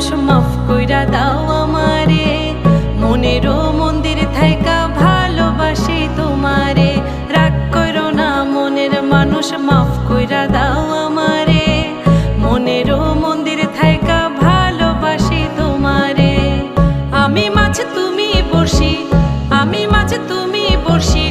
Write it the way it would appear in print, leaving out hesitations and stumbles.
মানুষ মাফ কইরা দাও আমারে, মনেরও মন্দির থাইকা ভালোবাসি তোমারে। রাগ করো না মনের মানুষ মাফ কইরা দাও আমারে, মনেরও মন্দির থাইকা ভালোবাসি তোমারে। আমি মাছ তুমি বড়শি, আমি মাছ তুমি বড়শি।